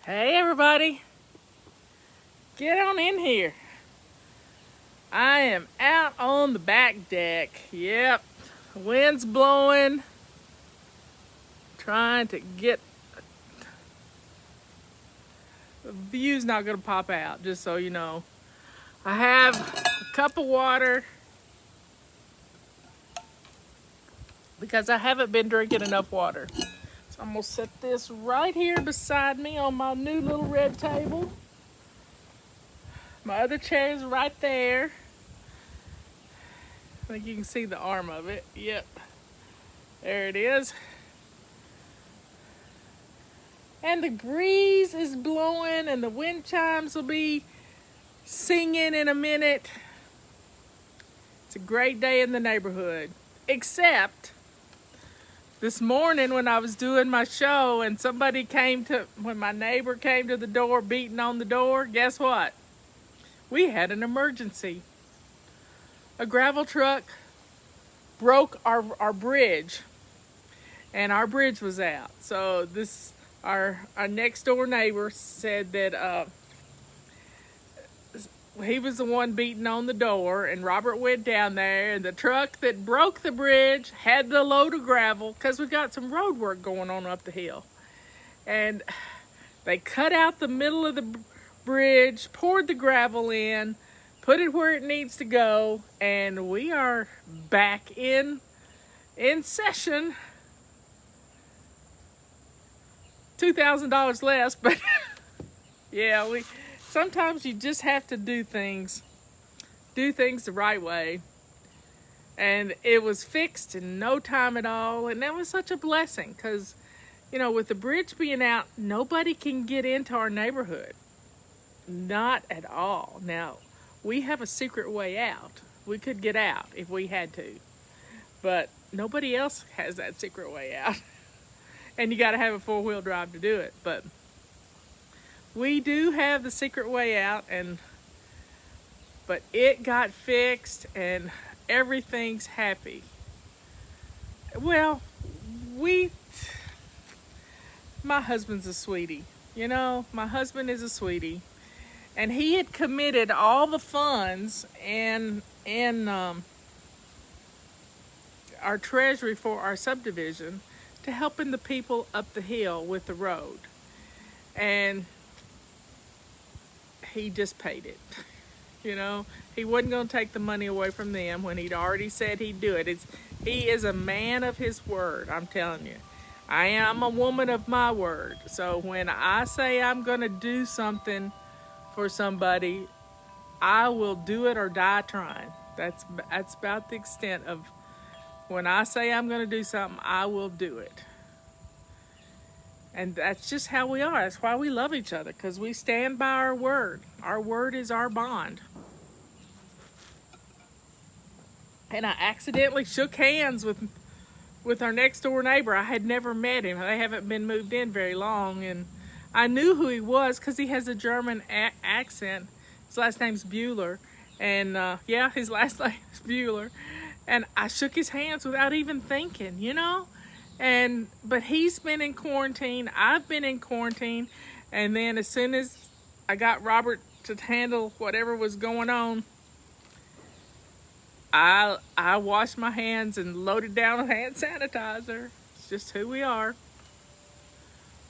Hey everybody, get on in here. I am out on the back deck. Yep, the wind's blowing. Trying to get the view's not gonna pop out, just so you know. I have a cup of water because I haven't been drinking enough water. So I'm gonna set this right here beside me on my new little red table. My other chair is right there. I think you can see the arm of it. Yep, there it is. And the breeze is blowing and the wind chimes will be singing in a minute. It's a great day in the neighborhood. Except this morning when I was doing my show and when my neighbor came to the door beating on the door, guess what? We had an emergency. A gravel truck broke our bridge and our bridge was out. So our next door neighbor said that he was the one beating on the door, and Robert went down there, and the truck that broke the bridge had the load of gravel because we got some road work going on up the hill. And they cut out the middle of the bridge, poured the gravel in, put it where it needs to go, and we are back in session. $2,000 less, but yeah, sometimes you just have to do things the right way. And it was fixed in no time at all, and that was such a blessing because, with the bridge being out, nobody can get into our neighborhood. Not at all. Now, we have a secret way out. We could get out if we had to, but nobody else has that secret way out. And you got to have a four-wheel drive to do it. But we do have the secret way out, but it got fixed and everything's happy. Well, my husband's a sweetie. My husband is a sweetie. And he had committed all the funds in our treasury for our subdivision to helping the people up the hill with the road. And he just paid it. He wasn't going to take the money away from them when he'd already said he'd do it. He is a man of his word, I'm telling you. I am a woman of my word. So when I say I'm going to do something for somebody, I will do it or die trying. That's about the extent of when I say I'm going to do something, I will do it. And that's just how we are. That's why we love each other, because we stand by our word. Our word is our bond. And I accidentally shook hands with our next door neighbor. I had never met him. They haven't been moved in very long. And I knew who he was because he has a German accent. His last name's Bueller. And his last name is Bueller. And I shook his hands without even thinking, But he's been in quarantine. I've been in quarantine. And then as soon as I got Robert to handle whatever was going on, I washed my hands and loaded down hand sanitizer. It's just who we are.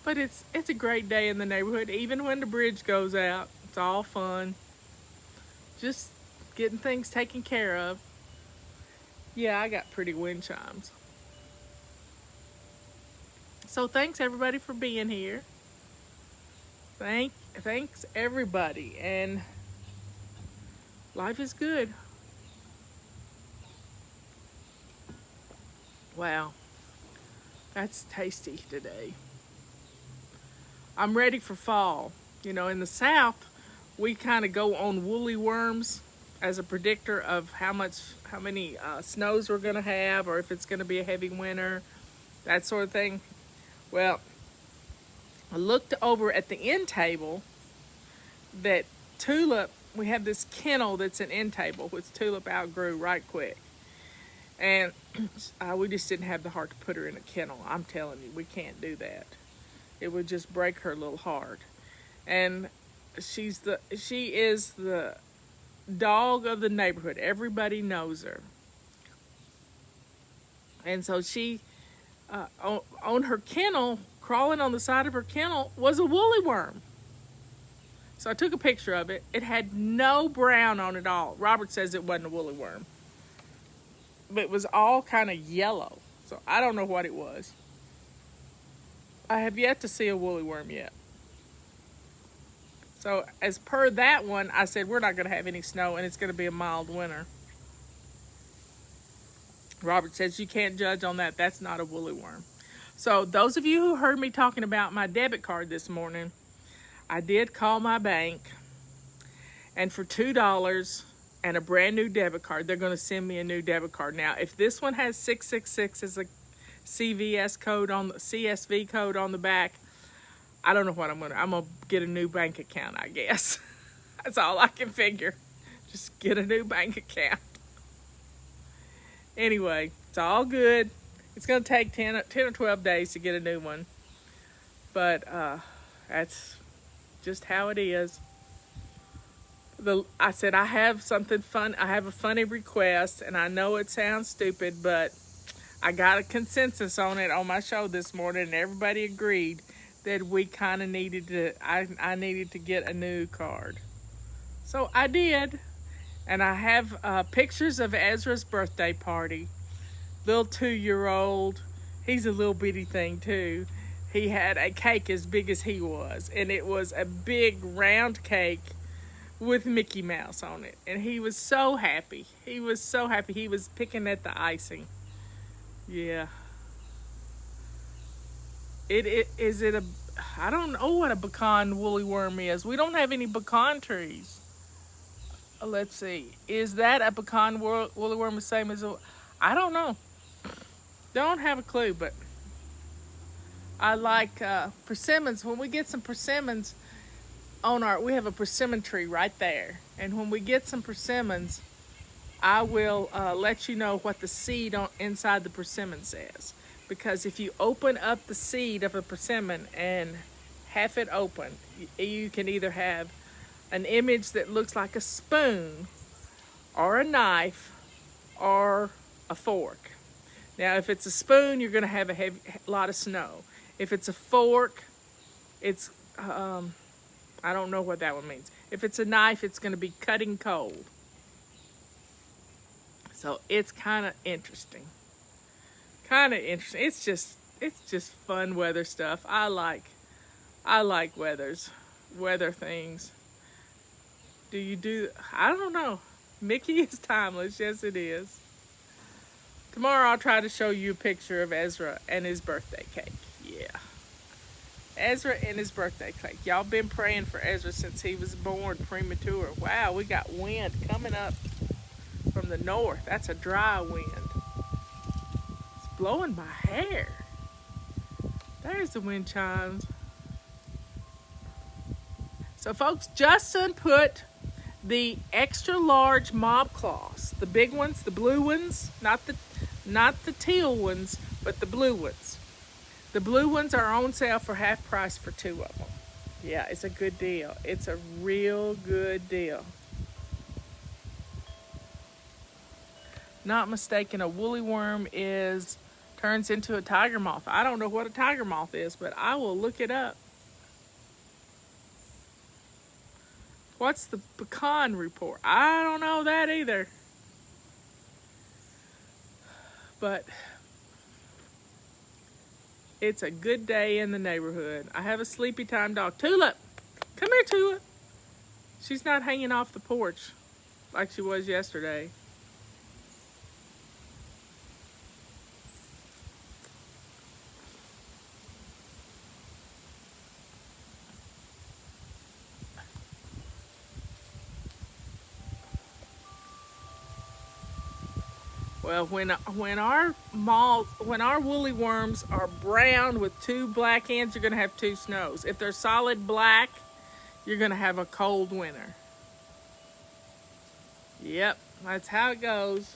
But it's a great day in the neighborhood. Even when the bridge goes out, it's all fun. Just getting things taken care of. Yeah, I got pretty wind chimes. So thanks everybody for being here. Thanks everybody, and life is good. Wow, that's tasty today. I'm ready for fall. In the South, we kind of go on woolly worms as a predictor of how many snows we're going to have, or if it's going to be a heavy winter, that sort of thing. Well, I looked over at the end table that Tulip, we have this kennel that's an end table, which Tulip outgrew right quick. And we just didn't have the heart to put her in a kennel. I'm telling you, we can't do that. It would just break her little heart. and she is the dog of the neighborhood. Everybody knows her. And so she, on her kennel, crawling on the side of her kennel, was a woolly worm. So I took a picture of it. It had no brown on it at all. Robert says it wasn't a woolly worm, but it was all kind of yellow. So I don't know what it was. I have yet to see a woolly worm yet. So as per that one, I said we're not going to have any snow and it's going to be a mild winter. Robert says you can't judge on that. That's not a woolly worm. So those of you who heard me talking about my debit card this morning, I did call my bank, and for $2 and a brand new debit card, they're going to send me a new debit card. Now, if this one has 666 as a CVS code on the CSV code on the back, I don't know what I'm gonna get a new bank account, I guess. That's all I can figure. Just get a new bank account. Anyway, it's all good. It's gonna take 10 or 12 days to get a new one. But that's just how it is. I said I have something fun. I have a funny request, and I know it sounds stupid, but I got a consensus on it on my show this morning, and everybody agreed that we kind of needed to. I needed to get a new card, so I did, and I have pictures of Ezra's birthday party. Little 2-year-old. He's a little bitty thing too. He had a cake as big as he was, and it was a big round cake with Mickey Mouse on it, and he was so happy. He was so happy. He was picking at the icing. Yeah. Is it a? I don't know what a pecan woolly worm is. We don't have any pecan trees. Let's see. Is that a pecan woolly worm the same as a? I don't know. Don't have a clue, but I like persimmons. When we get some persimmons we have a persimmon tree right there, and when we get some persimmons, I will let you know what the seed inside the persimmon says. Because if you open up the seed of a persimmon and half it open, you can either have an image that looks like a spoon, or a knife, or a fork. Now, if it's a spoon, you're going to have a lot of snow. If it's a fork, it's, I don't know what that one means. If it's a knife, it's going to be cutting cold. So it's kind of interesting. It's just fun weather stuff. I like weather things. I don't know. Mickey is timeless. Yes, it is. Tomorrow I'll try to show you a picture of Ezra and his birthday cake. Yeah. Ezra and his birthday cake. Y'all been praying for Ezra since he was born premature. Wow, we got wind coming up from the north. That's a dry wind. It's blowing my hair. There's the wind chimes. So folks, Justin put the extra large mob cloths, the big ones, the blue ones, not the teal ones, but the blue ones. The blue ones are on sale for half price for 2 of them. Yeah, it's a good deal. It's a real good deal. Not mistaken, a woolly worm turns into a tiger moth. I don't know what a tiger moth is, but I will look it up. What's the pecan report? I don't know that either. But it's a good day in the neighborhood. I have a sleepy time dog. Tulip! Come here, Tulip. She's not hanging off the porch like she was yesterday. Well, when our woolly worms are brown with 2 black ends, you're going to have 2 snows. If they're solid black, you're going to have a cold winter. Yep, that's how it goes.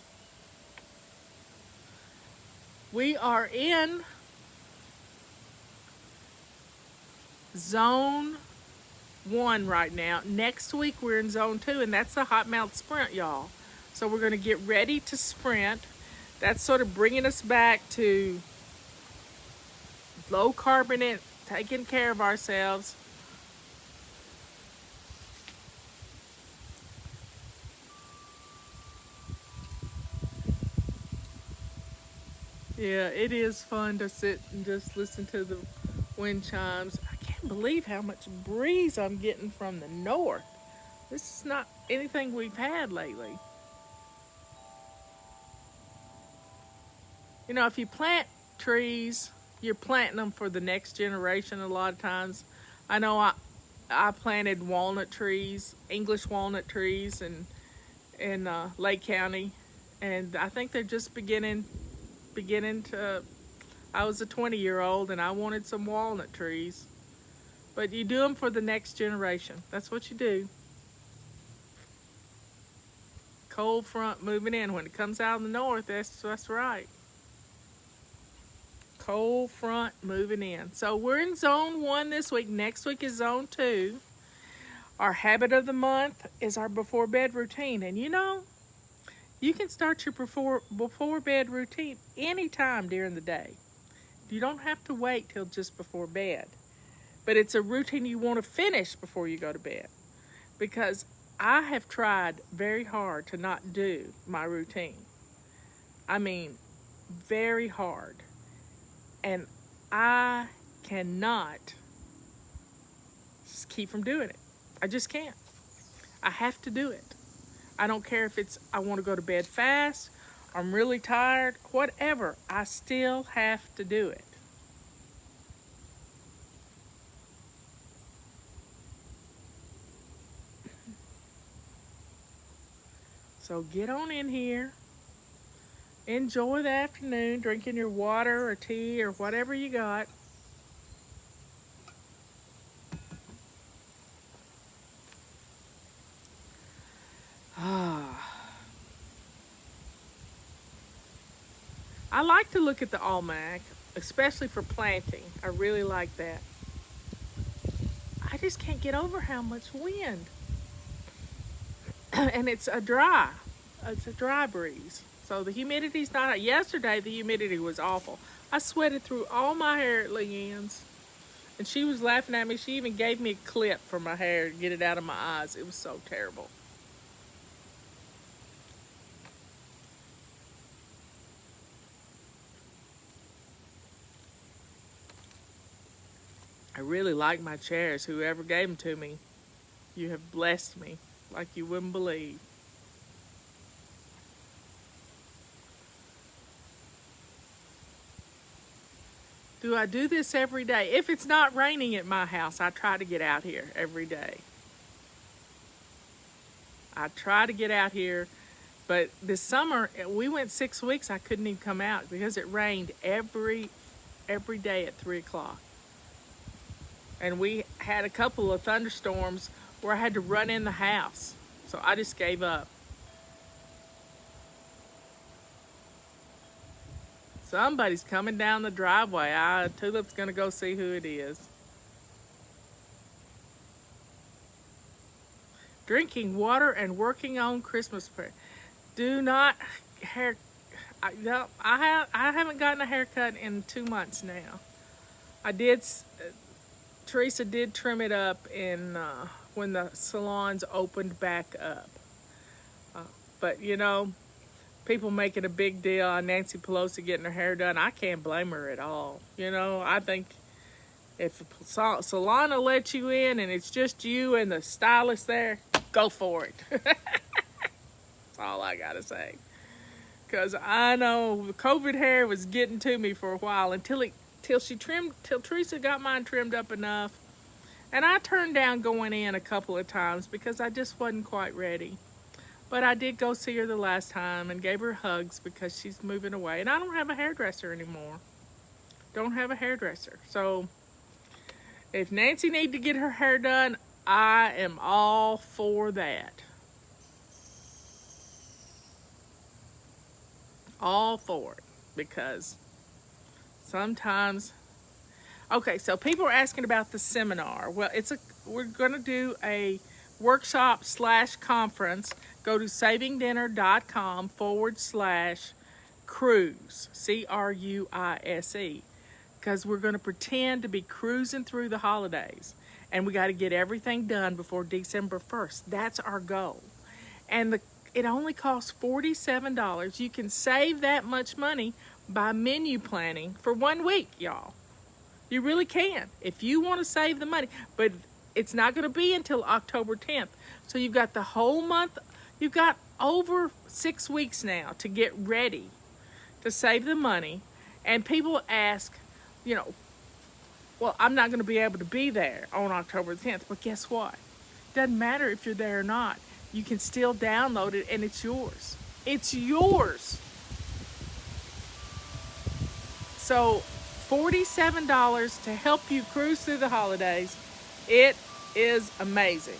We are in zone 1 right now. Next week we're in zone 2, and that's the Hot Mount Sprint, y'all. So we're going to get ready to sprint. That's sort of bringing us back to low carbonate, taking care of ourselves. Yeah, it is fun to sit and just listen to the wind chimes. I can't believe how much breeze I'm getting from the north. This is not anything we've had lately. You know, if you plant trees, you're planting them for the next generation a lot of times. I know I planted walnut trees, English walnut trees in Lake County, and I think they're just beginning to. I was a 20-year-old and I wanted some walnut trees. But you do them for the next generation. That's what you do. Cold front moving in. When it comes out of the north, that's right. Cold front moving in. So we're in zone 1 this week. Next week is zone 2. Our habit of the month is our before bed routine. And you know, you can start your before bed routine anytime during the day. You don't have to wait till just before bed. But it's a routine you want to finish before you go to bed. Because I have tried very hard to not do my routine. I mean, very hard. And I cannot just keep from doing it. I just can't. I have to do it. I don't care if it's I want to go to bed fast, I'm really tired, whatever. I still have to do it. So get on in here. Enjoy the afternoon, drinking your water or tea or whatever you got. I like to look at the almanac, especially for planting. I really like that. I just can't get over how much wind. And it's a dry breeze. So the humidity's not, yesterday the humidity was awful. I sweated through all my hair at Leanne's. And she was laughing at me. She even gave me a clip for my hair to get it out of my eyes. It was so terrible. I really like my chairs. Whoever gave them to me, you have blessed me like you wouldn't believe. Do I do this every day? If it's not raining at my house, I try to get out here every day. I try to get out here, but this summer we went 6 weeks. I couldn't even come out because it rained every day at 3 o'clock. And we had a couple of thunderstorms where I had to run in the house. So I just gave up. Somebody's coming down the driveway. Tulip's gonna go see who it is. Drinking water and working on Christmas prayer. Do not I haven't gotten a haircut in 2 months now. Teresa did trim it up when the salons opened back up. But you know, people making a big deal on Nancy Pelosi getting her hair done. I can't blame her at all. You know, I think if a salon will let you in and it's just you and the stylist there, go for it. That's all I gotta say. Because I know COVID hair was getting to me for a while till Teresa got mine trimmed up enough. And I turned down going in a couple of times because I just wasn't quite ready. But I did go see her the last time and gave her hugs because she's moving away. And I don't have a hairdresser anymore. Don't have a hairdresser. So if Nancy needs to get her hair done, I am all for that. All for it. Because sometimes Okay, so people are asking about the seminar. Well, we're going to do a workshop slash conference. Go to savingdinner.com/cruise, CRUISE, because we're going to pretend to be cruising through the holidays. And we got to get everything done before December 1st. That's our goal. And it only costs $47. You can save that much money by menu planning for 1 week, y'all. You really can if you want to save the money. But it's not going to be until October 10th. So you've got the whole month. You've got over 6 weeks now to get ready to save the money. And people ask, you know, well, I'm not going to be able to be there on October 10th. But guess what? Doesn't matter if you're there or not. You can still download it and it's yours. It's yours. So $47 to help you cruise through the holidays. It is amazing.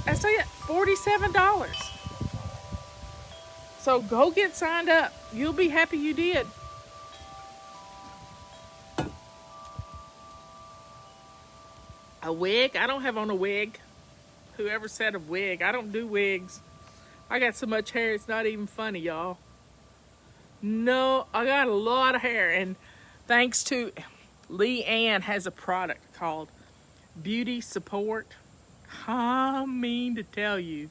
I tell you, $47. So go get signed up. You'll be happy you did. A wig? I don't have on a wig. Whoever said a wig? I don't do wigs. I got so much hair, it's not even funny, y'all. No, I got a lot of hair. And thanks to Lee Ann has a product called Beauty Support. I mean to tell you,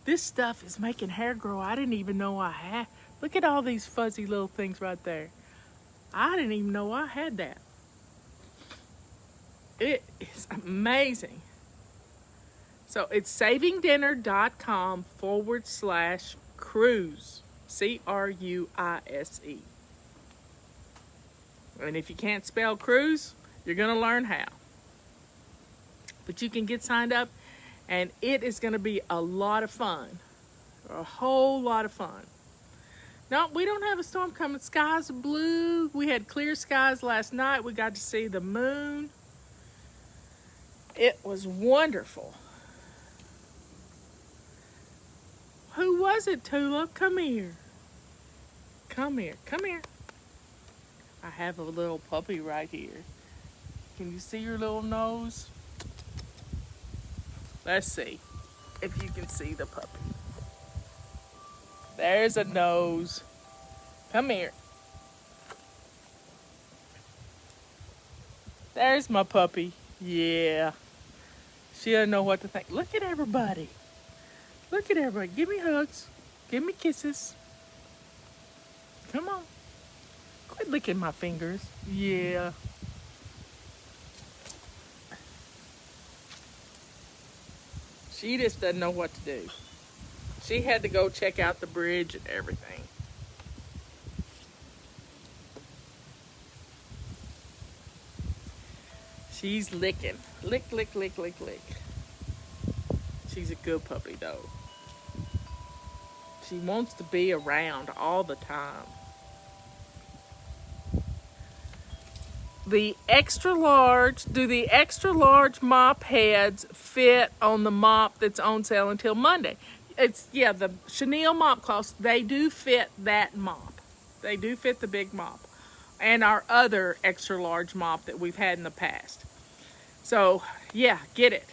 this stuff is making hair grow. I didn't even know I had. Look at all these fuzzy little things right there. I didn't even know I had that. It is amazing. So it's savingdinner.com/cruise, CRUISE. And if you can't spell cruise, you're going to learn how. But you can get signed up, and it is going to be a lot of fun. A whole lot of fun. No, we don't have a storm coming. Skies are blue. We had clear skies last night. We got to see the moon. It was wonderful. Who was it, Tulip? Come here. Come here. Come here. I have a little puppy right here. Can you see your little nose? Let's see if you can see the puppy. There's a nose. Come here. There's my puppy. Yeah. She doesn't know what to think. Look at everybody. Look at everybody. Give me hugs. Give me kisses. Come on. Quit licking my fingers. Yeah. She just doesn't know what to do. She had to go check out the bridge and everything. She's licking. Lick, lick, lick, lick, lick. She's a good puppy, though. She wants to be around all the time. The extra large, do the extra large mop heads fit on the mop that's on sale until Monday? Yeah, the chenille mop cloths, they do fit that mop. They do fit the big mop. And our other extra large mop that we've had in the past. So, yeah, get it.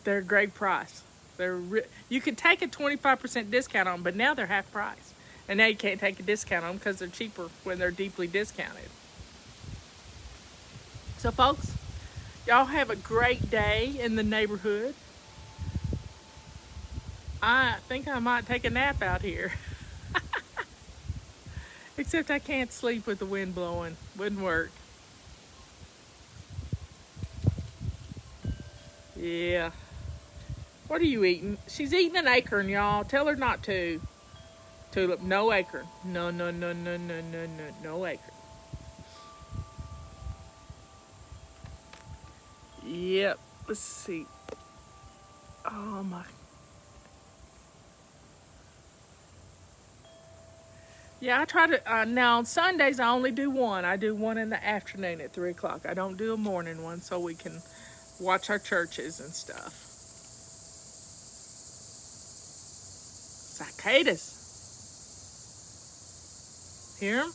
They're a great price. You could take a 25% discount on them, but now they're half price. And now you can't take a discount on them because they're cheaper when they're deeply discounted. So, folks, y'all have a great day in the neighborhood. I think I might take a nap out here. Except I can't sleep with the wind blowing. Wouldn't work. Yeah. What are you eating? She's eating an acorn, y'all. Tell her not to. Tulip, no acorn. No, no, no, no, no, no, no, no acorn. Yep. Let's see. Oh, my. Yeah, I try to, now on Sundays I only do one. I do one in the afternoon at 3 o'clock. I don't do a morning one so we can watch our churches and stuff. Cicadas. Hear them?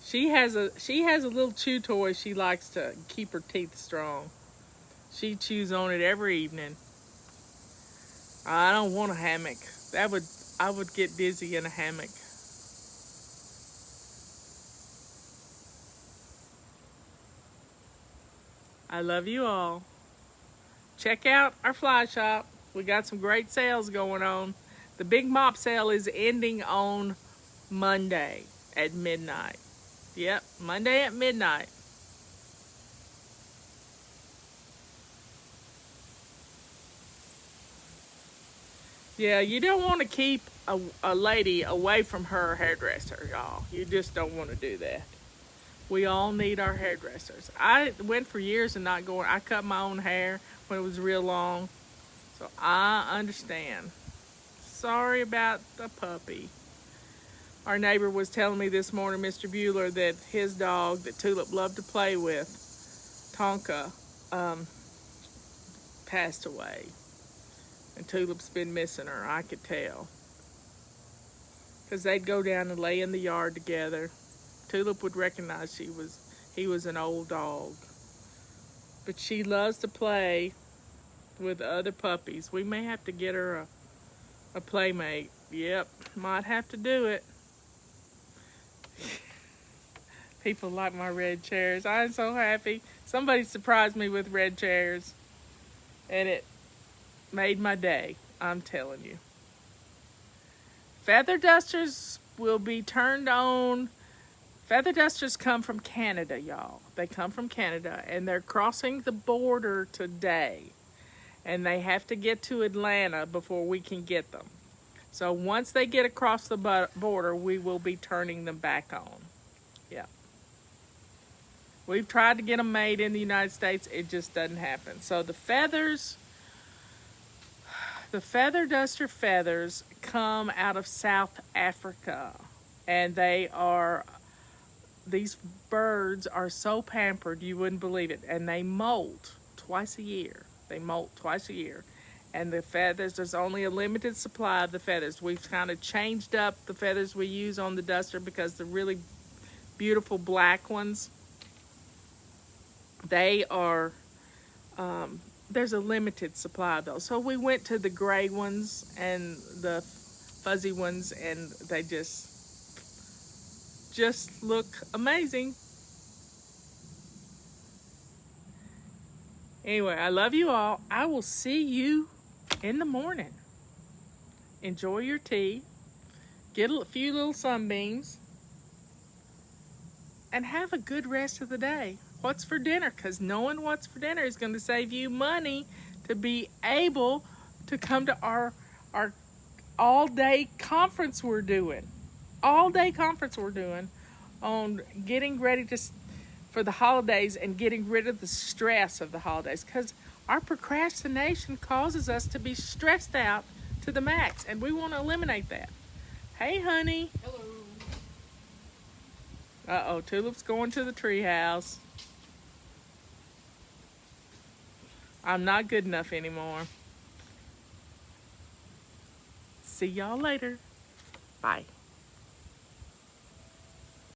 She has a little chew toy she likes to keep her teeth strong. She chews on it every evening. I don't want a hammock. I would get dizzy in a hammock. I love you all. Check out our fly shop. We got some great sales going on. The big mop sale is ending on Monday at midnight. Yep, Monday at midnight. Yeah, you don't want to keep a lady away from her hairdresser, y'all. You just don't want to do that. We all need our hairdressers. I went for years and not going. I cut my own hair when it was real long. So I understand. Sorry about the puppy. Our neighbor was telling me this morning, Mr. Bueller, that his dog that Tulip loved to play with, Tonka, passed away. And Tulip's been missing her, I could tell. Because they'd go down and lay in the yard together. Tulip would recognize he was an old dog. But she loves to play with other puppies. We may have to get her a playmate. Yep, might have to do it. People like my red chairs. I'm so happy. Somebody surprised me with red chairs. And it made my day, I'm telling you. Feather dusters will be turned on. Feather dusters come from Canada, y'all. They come from Canada, and they're crossing the border today. And they have to get to Atlanta before we can get them. So once they get across the border, we will be turning them back on. Yeah. We've tried to get them made in the United States. It just doesn't happen. So the feather duster feathers come out of South Africa. And these birds are so pampered, you wouldn't believe it. And they molt twice a year. And the feathers, there's only a limited supply of the feathers. We've kind of changed up the feathers we use on the duster because the really beautiful black ones, they are, there's a limited supply of those. So we went to the gray ones and the fuzzy ones, and they just look amazing. Anyway, I love you all. I will see you in the morning. Enjoy your tea. Get a few little sunbeams. And have a good rest of the day. What's for dinner? Because knowing what's for dinner is going to save you money to be able to come to our all-day conference we're doing. All-day conference we're doing on getting ready for the holidays and getting rid of the stress of the holidays, because our procrastination causes us to be stressed out to the max, and we want to eliminate that. Hey, honey. Hello. Uh-oh, Tulip's going to the treehouse. I'm not good enough anymore. See y'all later. Bye.